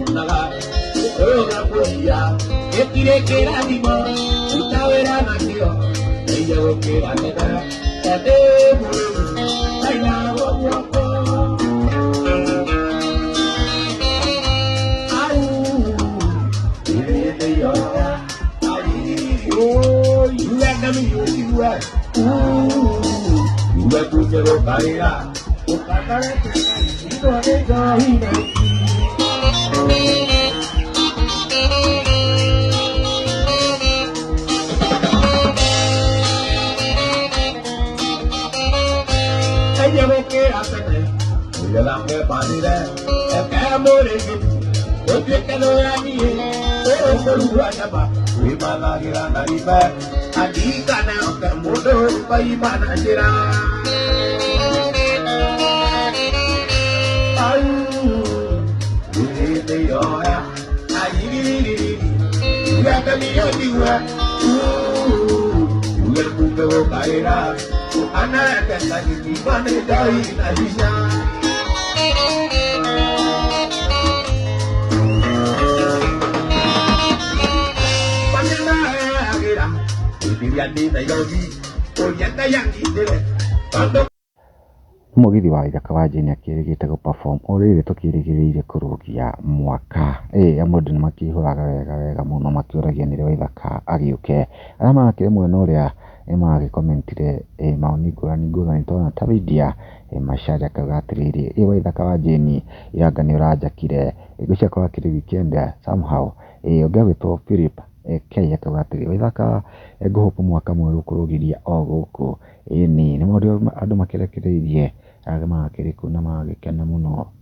Naga, Oga Poya, Ekirekera Dimo, Utawera Nakio, Eyokera Nega, Tademo, Aina Woko, Au, Ireyoya, oh, you let them use you, you let them go, Kaira, Ukakara, Mugithi wa Ithaka wa Jane akĩrĩgĩte gũ-perform ũrĩrĩ tũkĩrĩgĩrĩire kũrũgia mwaka mũndũ nĩ makĩihũraga wega mũno makĩũragia nĩrĩ wa Ithaka agĩũke. Arĩa marakĩrĩ mwena ũrĩa magĩkomentire maoni ngũrani twana ta Lydia Macharia akauga atĩrĩrĩ wa Ithaka wa Jane Iranga nĩ ũranjakire ngwĩciria korwo akĩrĩ weekend somehow ũngĩ agwĩtwo Philip K akauga atĩrĩ wa Ithaka ngũhope mwaka mwerũ kũrũgĩria o gũkũ nĩ maũndũ andũ makĩrekereirie magĩkĩrĩ kuo na magĩkena mũno.